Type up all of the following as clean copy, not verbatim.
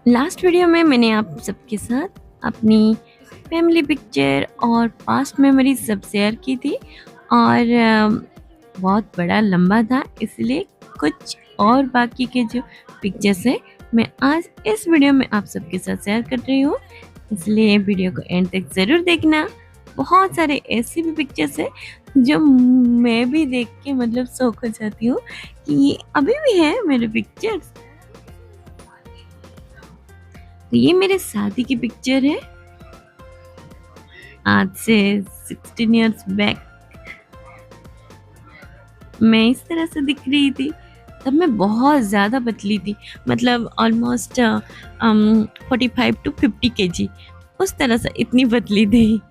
Last video में मैंने आप सबके साथ अपनी फैमिली पिक्चर और पास्ट मेमोरीज सब शेयर की थी और बहुत बड़ा लंबा था, इसलिए कुछ और बाकी के जो पिक्चर्स है मैं आज इस वीडियो में आप सबके साथ शेयर कर रही हूँ। इसलिए वीडियो को एंड तक ज़रूर देखना। बहुत सारे ऐसे भी पिक्चर्स है जो मैं भी देख के मतलब शौक हो जाती हूँ कि ये अभी भी है मेरे पिक्चर्स। तो ये मेरे शादी की पिक्चर है आज से 16 इयर्स बैक। मैं इस तरह से दिख रही थी, तब मैं बहुत ज़्यादा पतली थी, मतलब ऑलमोस्ट 45 to 50 kg, उस तरह से इतनी पतली थी।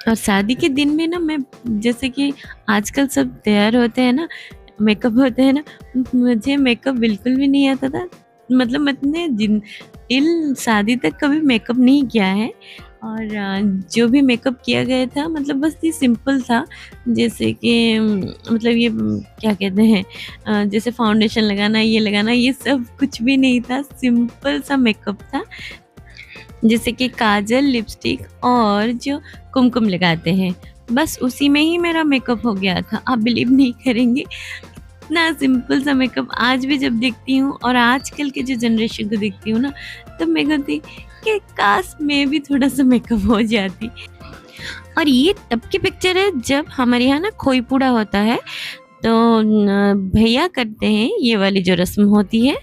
और शादी के दिन में ना मैं, जैसे कि आजकल सब तैयार होते हैं ना, मेकअप होते हैं ना, मुझे मेकअप बिल्कुल भी नहीं आता था। मतलब मैंने जिन टिल शादी तक कभी मेकअप नहीं किया है। और जो भी मेकअप किया गया था मतलब बस ये सिंपल था, जैसे कि मतलब ये क्या कहते हैं, जैसे फाउंडेशन लगाना, ये लगाना, ये सब कुछ भी नहीं था, सिंपल सा मेकअप था। जैसे कि काजल, लिपस्टिक और जो कुमकुम लगाते हैं, बस उसी में ही मेरा मेकअप हो गया था। आप बिलीव नहीं करेंगे, इतना सिंपल सा मेकअप आज भी जब देखती हूँ और आजकल के जो जनरेशन को देखती हूँ ना, तब मैं कहती कि काश मैं भी थोड़ा सा मेकअप हो जाती। और ये तब की पिक्चर है जब हमारे यहाँ ना खोई पूड़ा होता है, तो भैया करते हैं ये वाली जो रस्म होती है।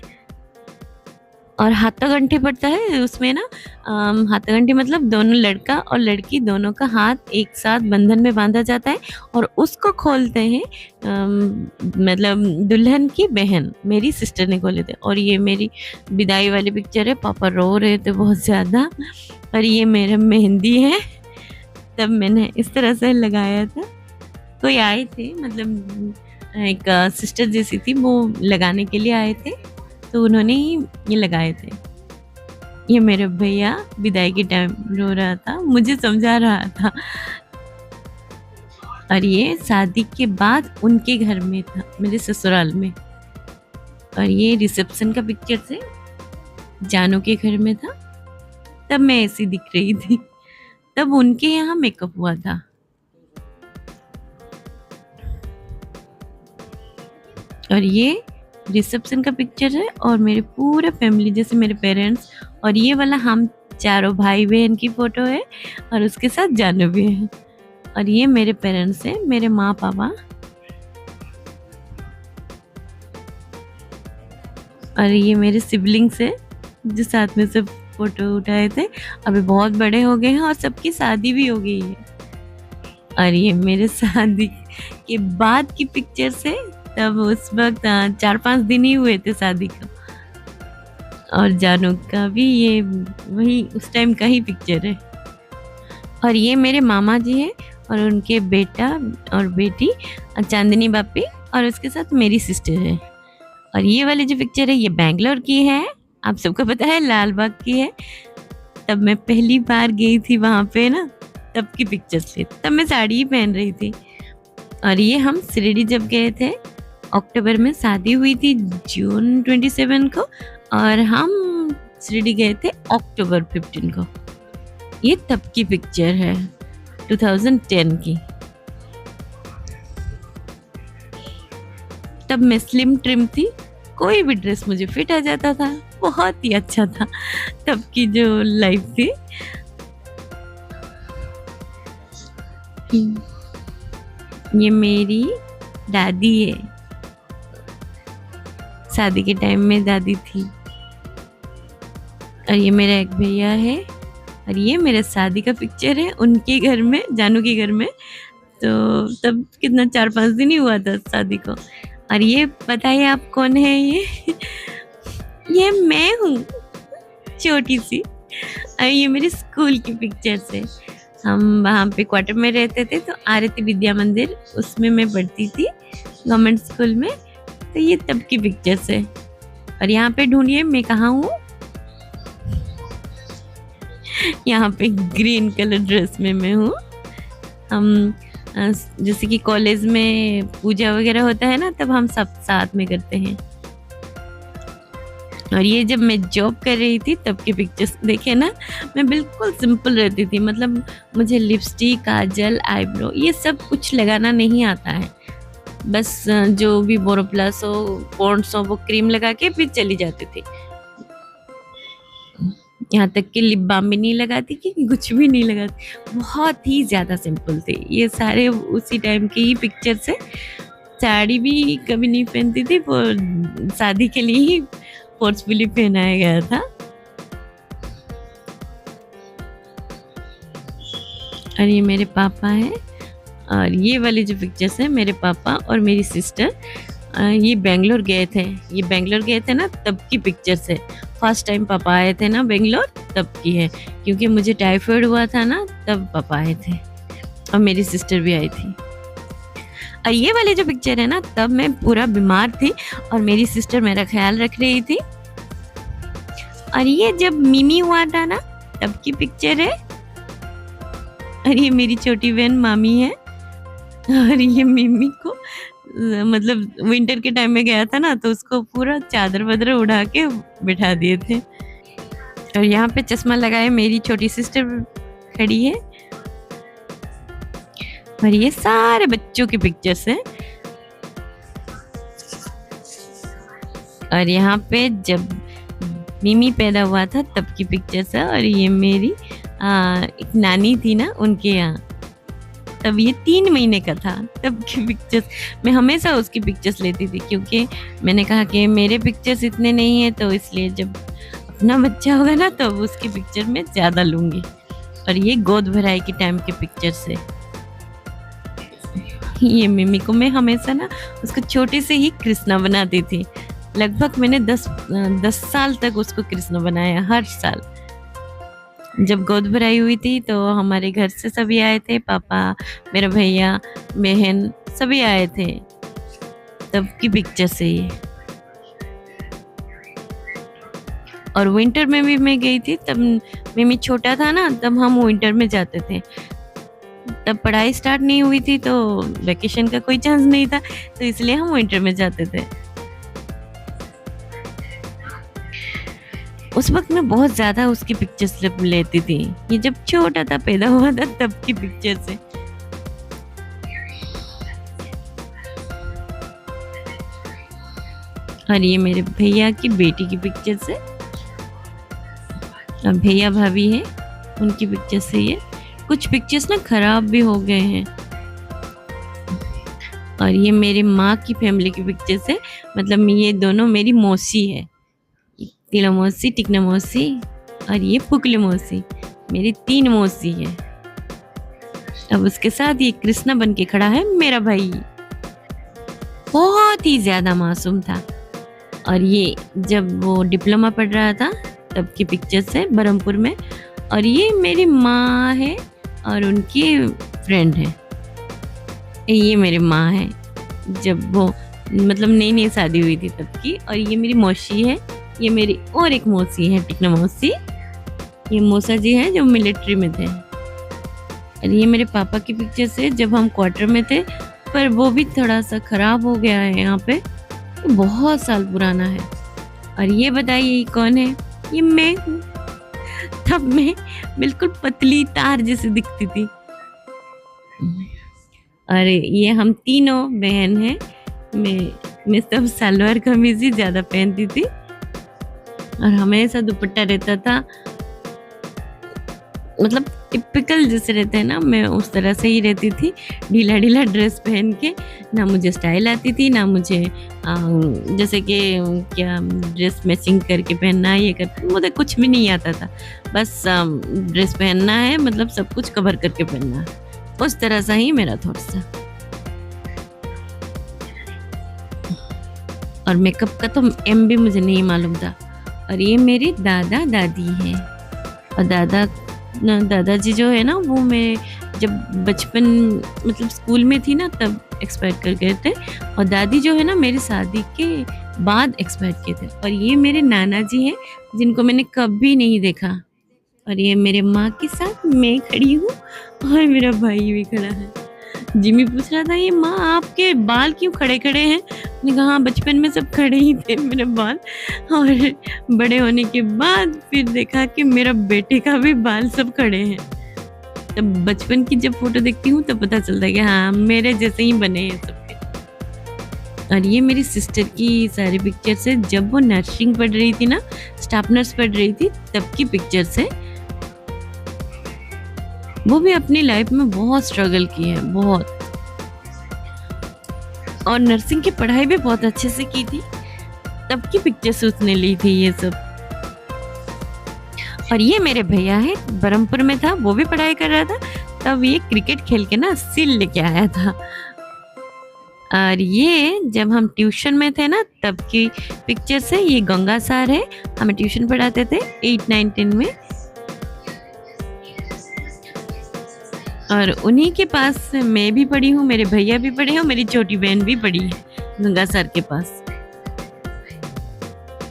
और हाथा घंटी पड़ता है उसमें ना, हाथा घंटी मतलब दोनों लड़का और लड़की दोनों का हाथ एक साथ बंधन में बांधा जाता है और उसको खोलते हैं मतलब दुल्हन की बहन, मेरी सिस्टर ने खोले थे। और ये मेरी विदाई वाली पिक्चर है, पापा रो रहे थे बहुत ज़्यादा। और ये मेरा मेहंदी है, तब मैंने इस तरह से लगाया था। कोई आए थे, मतलब एक सिस्टर जैसी थी, वो लगाने के लिए आए थे, तो उन्होंने ही ये लगाए थे। ये मेरे भैया विदाई के टाइम रो रहा था, मुझे समझा रहा था। और ये शादी के बाद उनके घर में था, मेरे ससुराल में। और ये रिसेप्शन का पिक्चर से जानू के घर में था, तब मैं ऐसी दिख रही थी, तब उनके यहाँ मेकअप हुआ था। और ये रिसेप्शन का पिक्चर है और मेरे पूरे फैमिली, जैसे मेरे पेरेंट्स, और ये वाला हम चारों भाई बहन की फोटो है और उसके साथ जानू भी है। और ये मेरे पेरेंट्स हैं, मेरे माँ पापा। और ये मेरे सिबलिंग्स है जो साथ में सब फोटो उठाए थे, अभी बहुत बड़े हो गए हैं और सबकी शादी भी हो गई है। और ये मेरे शादी के बाद की पिक्चर्स है, तब उस वक्त 4-5 दिन ही हुए थे शादी को। और जानू का भी ये वही उस टाइम का ही पिक्चर है। और ये मेरे मामा जी हैं और उनके बेटा और बेटी चांदनी बापी, और उसके साथ मेरी सिस्टर है। और ये वाली जो पिक्चर है ये बेंगलोर की है, आप सबको पता है लाल बाग की है। तब मैं पहली बार गई थी वहाँ पे ना, तब की पिक्चर्स थे, तब मैं साड़ी ही पहन रही थी। और ये हम शिरडी जब गए थे, अक्टूबर में शादी हुई थी जून 27 को, और हम शिरडी गए थे अक्टूबर 15 को। ये तब की पिक्चर है 2010 की। तब मैं स्लिम ट्रिम थी, कोई भी ड्रेस मुझे फिट आ जाता था, बहुत ही अच्छा था तब की जो लाइफ थी। ये मेरी दादी है, शादी के टाइम में दादी थी। और ये मेरा एक भैया है, और ये मेरे शादी का पिक्चर है उनके घर में, जानू के घर में। तो तब कितना 4-5 दिन ही हुआ था शादी को। और ये बताइए आप कौन है ये मैं हूँ, छोटी सी। और ये मेरी स्कूल की पिक्चर्स है, हम वहाँ पे क्वार्टर में रहते थे, तो आरती विद्या मंदिर उसमें मैं पढ़ती थी गवर्नमेंट स्कूल में। तो ये तब की पिक्चर्स है। और यहाँ पे ढूंढिए मैं कहाँ हूँ, यहाँ पे ग्रीन कलर ड्रेस में मैं हूँ। हम जैसे कि कॉलेज में पूजा वगैरह होता है ना, तब हम सब साथ में करते हैं। और ये जब मैं जॉब कर रही थी तब की पिक्चर्स देखे ना, मैं बिल्कुल सिंपल रहती थी। मतलब मुझे लिपस्टिक, काजल, आईब्रो ये सब कुछ लगाना नहीं आता है। बस जो भी बोरोप्लस हो, पॉन्ड्स हो, वो क्रीम लगा के फिर चली जाती थी। यहाँ तक कि लिप बाम भी नहीं लगाती कि कुछ भी नहीं लगाती। बहुत ही ज़्यादा सिंपल थे ये सारे, उसी टाइम की ही पिक्चर्स है। साड़ी भी कभी नहीं पहनती थी, वो शादी के लिए ही फोर्सफुली पहनाया गया था। और ये मेरे पापा हैं। और ये वाली जो पिक्चर्स है, मेरे पापा और मेरी सिस्टर ये बेंगलोर गए थे। ये बेंगलोर गए थे ना, तब की पिक्चर्स है। फर्स्ट टाइम पापा आए थे ना बेंगलोर, तब की है। क्योंकि मुझे टाइफाइड हुआ था ना, तब पापा आए थे और मेरी सिस्टर भी आई थी। और ये वाली जो पिक्चर है ना, तब मैं पूरा बीमार थी और मेरी सिस्टर मेरा ख्याल रख रही थी। और ये जब मिमी हुआ था ना, तब की पिक्चर है। और ये मेरी छोटी बहन मामी है। और ये मिमी को मतलब विंटर के टाइम में गया था ना, तो उसको पूरा चादर वादर उड़ा के बिठा दिए थे। और यहाँ पे चश्मा लगाए मेरी छोटी सिस्टर खड़ी है। और ये सारे बच्चों की पिक्चर्स हैं। और यहाँ पे जब मिमी पैदा हुआ था तब की पिक्चर्स है। और ये मेरी एक नानी थी ना, उनके यहाँ, तब ये 3 महीने का था, तब की पिक्चर्स। मैं हमेशा उसकी पिक्चर्स लेती थी, क्योंकि मैंने कहा कि मेरे पिक्चर्स इतने नहीं है, तो इसलिए जब अपना बच्चा होगा ना, तो उसकी पिक्चर मैं ज़्यादा लूँगी। और ये गोद भराई के टाइम के पिक्चर्स है। ये मिमी को मैं हमेशा ना उसको छोटे से ही कृष्णा बनाती थी। लगभग मैंने 10 साल तक उसको कृष्ण बनाया, हर साल। जब गोद भराई हुई थी तो हमारे घर से सभी आए थे, पापा, मेरा भैया, बहन, सभी आए थे। तब की पिक्चर से ये। और विंटर में भी मैं गई थी, तब मिमी छोटा था ना, तब हम विंटर में जाते थे। तब पढ़ाई स्टार्ट नहीं हुई थी, तो वेकेशन का कोई चांस नहीं था, तो इसलिए हम विंटर में जाते थे। उस वक्त मैं बहुत ज्यादा उसकी पिक्चर्स लेती थी। ये जब छोटा था, पैदा हुआ था, तब की पिक्चर्स है। और ये मेरे भैया की बेटी की पिक्चर्स है। और भैया भाभी है, उनकी पिक्चर्स है ये। कुछ पिक्चर्स ना खराब भी हो गए हैं। और ये मेरे माँ की फैमिली की पिक्चर्स है। मतलब ये दोनों मेरी मौसी है, तिला मौसी, टिकना मौसी और ये फुकली मौसी। मेरी 3 मौसी है। अब उसके साथ ये कृष्णा बन के खड़ा है मेरा भाई। बहुत ही ज्यादा मासूम था। और ये जब वो डिप्लोमा पढ़ रहा था, तब की पिक्चर्स है बरहमपुर में। और ये मेरी माँ है और उनकी फ्रेंड है। ये मेरी माँ है, जब वो मतलब नई नई शादी हुई थी तब की। और ये मेरी मौसी है। ये मेरी और एक मौसी है, टिकना मौसी। ये मौसा जी हैं जो मिलिट्री में थे। और ये मेरे पापा की पिक्चर्स है जब हम क्वार्टर में थे, पर वो भी थोड़ा सा खराब हो गया है यहाँ पे, तो बहुत साल पुराना है। और ये बताइए ये कौन है? ये मैं हूँ। तब मैं बिल्कुल पतली तार जैसे दिखती थी। और ये हम तीनों बहन हैं। मैं सब सलवार कमीज ही ज्यादा पहनती थी और हमेशा दुपट्टा रहता था। मतलब टिपिकल जैसे रहते हैं ना, मैं उस तरह से ही रहती थी, ढीला ढीला ड्रेस पहन के। ना मुझे स्टाइल आती थी, ना मुझे जैसे कि क्या ड्रेस मैचिंग करके पहनना, ये कर, मुझे कुछ भी नहीं आता था। बस ड्रेस पहनना है, मतलब सब कुछ कवर करके पहनना है, उस तरह सा ही मेरा थॉट्स था। और मेकअप का तो एम भी मुझे नहीं मालूम था। और ये मेरे दादा दादी हैं। और दादाजी जो है ना, वो मैं जब बचपन मतलब स्कूल में थी ना, तब एक्सपायर कर गए थे। और दादी जो है ना, मेरी शादी के बाद एक्सपायर किए थे। और ये मेरे नाना जी हैं, जिनको मैंने कभी नहीं देखा। और ये मेरे माँ के साथ मैं खड़ी हूँ और मेरा भाई भी खड़ा है। जिमी पूछ रहा था ये माँ आपके बाल क्यों खड़े खड़े हैं? मैंने कहा हाँ बचपन में सब खड़े ही थे मेरे बाल, और बड़े होने के बाद फिर देखा कि मेरा बेटे का भी बाल सब खड़े हैं। तब बचपन की जब फोटो देखती हूँ तब पता चलता है कि हाँ मेरे जैसे ही बने हैं सबके। और ये मेरी सिस्टर की सारी पिक्चर्स है जब वो नर्सिंग पढ़ रही थी ना, स्टाफ नर्स पढ़ रही थी, तब की पिक्चर्स है। वो भी अपनी लाइफ में बहुत स्ट्रगल की है, बहुत, और नर्सिंग की पढ़ाई भी बहुत अच्छे से की थी। तब की पिक्चर्स उसने ली थी ये सब। और ये मेरे भैया है, बरहमपुर में था, वो भी पढ़ाई कर रहा था, तब ये क्रिकेट खेल के ना सील लेके आया था। और ये जब हम ट्यूशन में थे ना तब की पिक्चर्स है। ये गंगा सर है, हमें ट्यूशन पढ़ाते थे 8, 9, 10 में। और उन्हीं के पास मैं भी पढ़ी हूँ, मेरे भैया भी पढ़े हैं, मेरी छोटी बहन भी पढ़ी है गंगा सर के पास।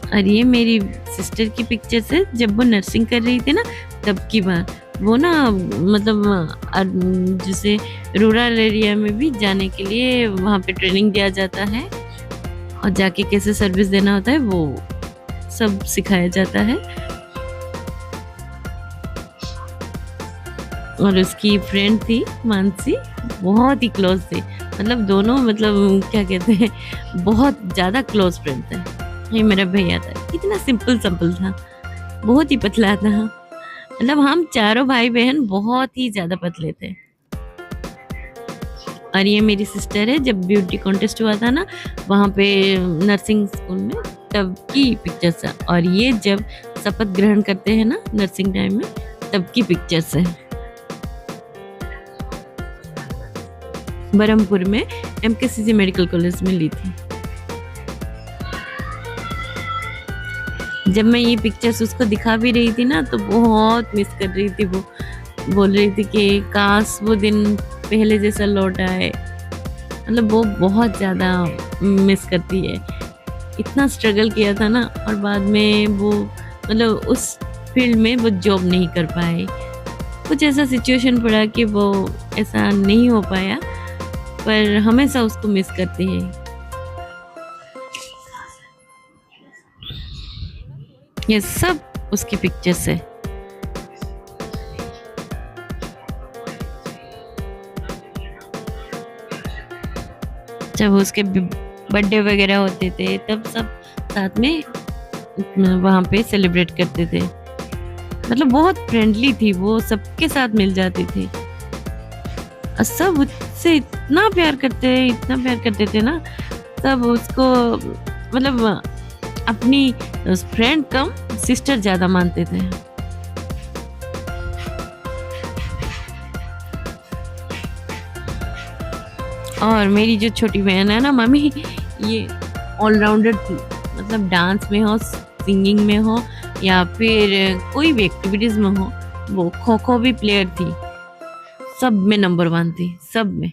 और ये मेरी सिस्टर की पिक्चर्स है जब वो नर्सिंग कर रही थी ना तब की बात। वो ना मतलब जैसे रूरल एरिया में भी जाने के लिए वहाँ पे ट्रेनिंग दिया जाता है, और जाके कैसे सर्विस देना होता है वो सब सिखाया जाता है। और उसकी फ्रेंड थी मानसी, बहुत ही क्लोज थे, मतलब दोनों, मतलब क्या कहते हैं, बहुत ज़्यादा क्लोज फ्रेंड थे। ये मेरा भैया था, कितना सिंपल सिंपल था, बहुत ही पतला था, मतलब हम चारों भाई बहन बहुत ही ज्यादा पतले थे। और ये मेरी सिस्टर है, जब ब्यूटी कॉन्टेस्ट हुआ था ना वहाँ पे नर्सिंग स्कूल में, तब की पिक्चर्स है। और ये जब शपथ ग्रहण करते हैं ना नर्सिंग टाइम में, तब की पिक्चर्स है। बरहमपुर में MKCC मेडिकल कॉलेज में ली थी। जब मैं ये पिक्चर्स उसको दिखा भी रही थी ना तो बहुत मिस कर रही थी। वो बोल रही थी कि काश वो दिन पहले जैसा लौट आए, मतलब वो बहुत ज़्यादा मिस करती है। इतना स्ट्रगल किया था ना, और बाद में वो मतलब उस फील्ड में वो जॉब नहीं कर पाए, कुछ ऐसा सिचुएशन पड़ा कि वो ऐसा नहीं हो पाया, पर हमेशा उसको मिस करते हैं। ये सब उसकी पिक्चर्स है। जब उसके बर्थडे वगैरह होते थे तब सब साथ में वहाँ पे सेलिब्रेट करते थे। मतलब बहुत फ्रेंडली थी वो, सबके साथ मिल जाती थी, और सब उससे इतना प्यार करते, इतना प्यार करते थे ना, सब उसको मतलब अपनी फ्रेंड कम सिस्टर ज्यादा मानते थे। और मेरी जो छोटी बहन है ना मम्मी, ये ऑलराउंडर थी, मतलब डांस में हो, सिंगिंग में हो, या फिर कोई भी एक्टिविटीज में हो, वो खो खो भी प्लेयर थी, सब में नंबर 1 थी, सब में।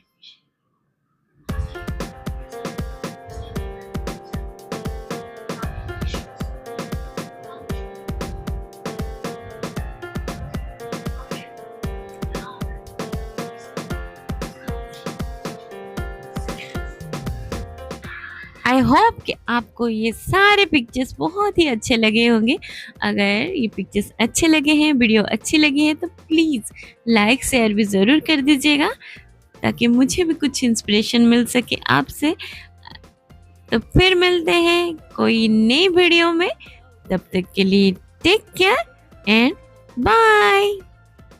आई होप कि आपको ये सारे पिक्चर्स बहुत ही अच्छे लगे होंगे। अगर ये पिक्चर्स अच्छे लगे हैं, वीडियो अच्छी लगी है, तो प्लीज़ लाइक शेयर भी ज़रूर कर दीजिएगा, ताकि मुझे भी कुछ इंस्पिरेशन मिल सके आपसे। तो फिर मिलते हैं कोई नई वीडियो में, तब तक के लिए टेक केयर एंड बाय।